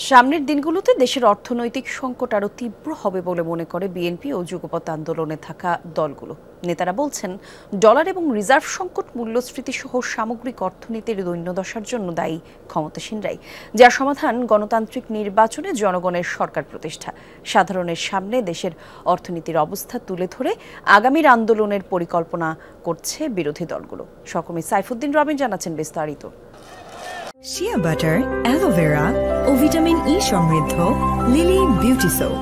সামনের দিনগুলোতে দেশের অর্থনৈতিক সংকট আরও তীব্র হবে বলে মনে করে বিএনপি ও যুগপৎ আন্দোলনে থাকা দলগুলো। নেতারা বলছেন, ডলার এবং রিজার্ভ সংকট, মূল্যস্ফীতি সহ সামগ্রিক অর্থনীতির দৈন্যদশার জন্য দায়ী ক্ষমতাসীনরাই, যার সমাধান গণতান্ত্রিক নির্বাচনে জনগণের সরকার প্রতিষ্ঠা। সাধারণের সামনে দেশের অর্থনীতির অবস্থা তুলে ধরে আগামীর আন্দোলনের পরিকল্পনা করছে বিরোধী দলগুলো। সহকর্মী সাইফুদ্দিন রবিন জানাচ্ছেন বিস্তারিত। শিয়া বাটার, অ্যালোভেরা ও ভিটামিন ই সমৃদ্ধ লিলি বিউটি সোপ।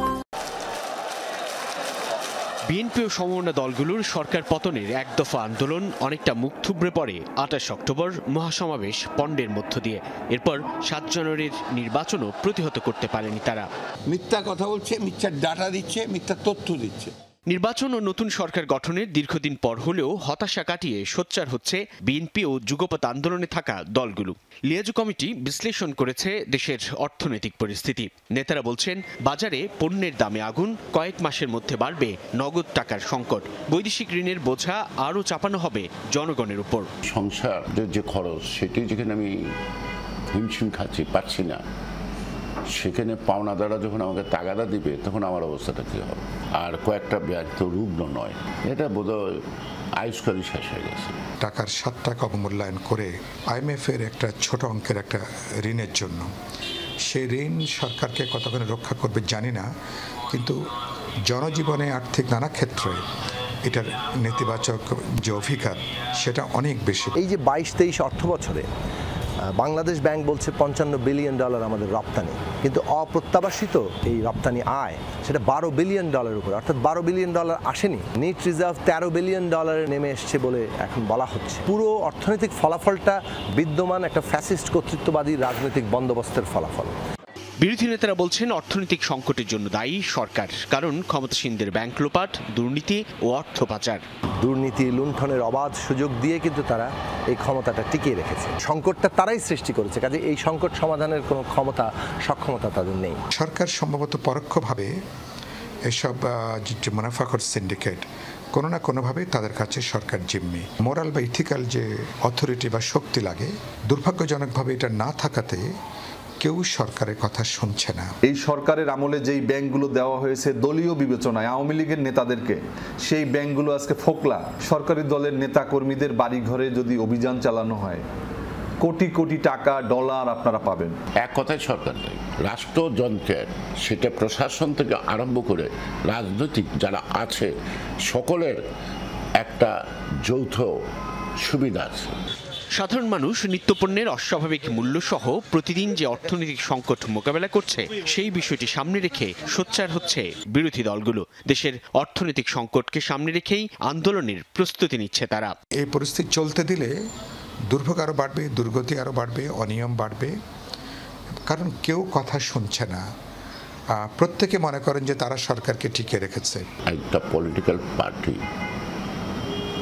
বিএনপি ও সমমনা দলগুলোর সরকার পতনের এক দফা আন্দোলন অনেকটা মুখ থুবড়ে পড়ে ২৮ অক্টোবর মহাসমাবেশ পণ্ডের মধ্য দিয়ে। এরপর ৭ জানুয়ারির নির্বাচনও প্রতিহত করতে পারেনি তারা। মিথ্যা কথা বলছে, মিথ্যা ডাটা দিচ্ছে, মিথ্যা তথ্য দিচ্ছে। নির্বাচন ও নতুন সরকার গঠনের দীর্ঘদিন পর হলেও হতাশা কাটিয়ে সোচ্চার হচ্ছে বিএনপি ও যুগপৎ আন্দোলনে থাকা দলগুলো। লিয়াজু কমিটি বিশ্লেষণ করেছে দেশের অর্থনৈতিক পরিস্থিতি। নেতারা বলছেন, বাজারে পণ্যের দামে আগুন, কয়েক মাসের মধ্যে বাড়বে নগদ টাকার সংকট, বৈদেশিক ঋণের বোঝা আরও চাপানো হবে জনগণের উপর। সংসারের যে খরচ, সেটি যেখানে আমি হিমশিম খাচ্ছি, পাচ্ছি না, সেখানে পাওনাদাররা যখন আমাকে তাগাদা দিবে, তখন আমার অবস্থাটা কী হবে? আর কয়েকটা ব্যাংক তো রুগ্ন নয়, এটা বোধহয় আয়ুষ্কালই শেষ হয়ে গেছে। টাকার 7 টাকা অবমূল্যায়ন করে IMF এর একটা ছোট অঙ্কের একটা ঋণের জন্য, সেই ঋণ সরকারকে কতখানি রক্ষা করবে জানি না, কিন্তু জনজীবনে আর্থিক নানা ক্ষেত্রে এটার নেতিবাচক যে অভিঘাত, সেটা অনেক বেশি। এই যে 22-23 অর্থ বছরে বাংলাদেশ ব্যাংক বলছে $55 বিলিয়ন আমাদের রপ্তানি, কিন্তু অপ্রত্যাশিত এই রপ্তানি আয় সেটা $12 বিলিয়ন উপরে, অর্থাৎ $12 বিলিয়ন আসেনি। নিট রিজার্ভ $13 বিলিয়ন নেমে এসছে বলে এখন বলা হচ্ছে। পুরো অর্থনৈতিক ফলাফলটা বিদ্যমান একটা ফ্যাসিস্ট কর্তৃত্ববাদী রাজনৈতিক বন্দোবস্তের ফলাফল। বিরোধী নেতারা বলছেন, অর্থনৈতিক সংকটের জন্য দায়ী সরকার, কারণ ক্ষমতাসীনদের ব্যাংক লোপাট, দুর্নীতি ও অর্থ পাচার। দুর্নীতি, লুণ্ঠনের অবাধ সুযোগ দিয়ে কিন্তু তারা এই ক্ষমতাটা টিকিয়ে রেখেছে। সংকটটা তারাই সৃষ্টি করেছে, কাজে এই সংকট সমাধানের কোনো সক্ষমতা তাদের নেই। সরকার সম্ভবত পরোক্ষভাবে এসব যে মুনাফাখোর সিন্ডিকেট, কোনো না কোনোভাবে তাদের কাছে সরকার জিম্মি। মোরাল বা ইথিক্যাল যে অথরিটি বা শক্তি লাগে, দুর্ভাগ্যজনকভাবে এটা না থাকাতে কেউ সরকারের কথা শুনছে না। এই সরকারের আমলে যেই ব্যাংকগুলো দেওয়া হয়েছে দলীয় বিবেচনায় আওয়ামী লীগের নেতাদেরকে, সেই ব্যাংকগুলো আজকে ফোকলা। সরকারি দলের নেতা কর্মীদের বাড়ি ঘরে যদি অভিযান চালানো হয়, কোটি কোটি টাকা, ডলার আপনারা পাবেন। এক কথায় সরকার নেই, রাষ্ট্রযন্ত্রের, সেটা প্রশাসন থেকে আরম্ভ করে রাজনৈতিক যারা আছে, সকলের একটা যৌথ সুবিধা আছে। সাধারণ মানুষ নিত্যপণ্যের অস্বাভাবিক মূল্য সহ প্রতিদিন যে অর্থনৈতিক সংকট মোকাবেলা করছে, সেই বিষয়টি সামনে রেখে সোচ্চার হচ্ছে বিরোধী দলগুলো। দেশের অর্থনৈতিক সংকটকে সামনে রেখেই আন্দোলনের প্রস্তুতি নিচ্ছে তারা। এই পরিস্থিতি চলতে দিলে দুর্ভোগ আরও বাড়বে, দুর্গতি আরও বাড়বে, অনিয়ম বাড়বে, কারণ কেউ কথা শুনছে না। প্রত্যেকে মনে করেন যে তারা সরকারকে টিকিয়ে রেখেছে। একটা পলিটিক্যাল পার্টি,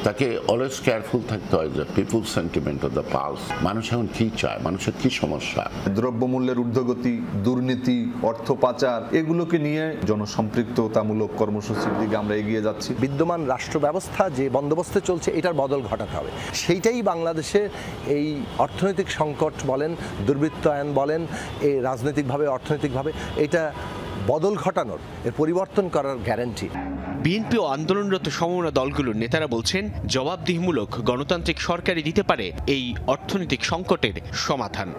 তাকে অলওয়েজ কেয়ারফুল থাকতে হয় যে পিপুল সেন্টিমেন্ট অফ দ্য পালস। মানুষ এখন কি চায়, মানুষের কি সমস্যা। দ্রব্যমূল্যের ঊর্ধ্বগতি, দুর্নীতি, অর্থ পাচার, এগুলোকে নিয়ে জনসম্পৃক্ততামূলক কর্মসূচির দিকে আমরা এগিয়ে যাচ্ছি। বিদ্যমান রাষ্ট্র ব্যবস্থা যে বন্দোবস্তে চলছে, এটার বদল ঘটাতে হবে। সেইটাই বাংলাদেশে এই অর্থনৈতিক সংকট বলেন, দুর্বৃত্তায়ন বলেন, এই রাজনৈতিকভাবে অর্থনৈতিকভাবে এটা বদল ঘটানোর, এর পরিবর্তন করার গ্যারান্টি। বিএনপি ও আন্দোলনরত সমমনা দলগুলোর নেতারা বলছেন, জবাবদিহিমূলক গণতান্ত্রিক সরকারই দিতে পারে এই অর্থনৈতিক সংকটের সমাধান।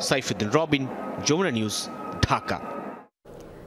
সাইফুদ্দিন রবিন, যমুনা নিউজ, ঢাকা।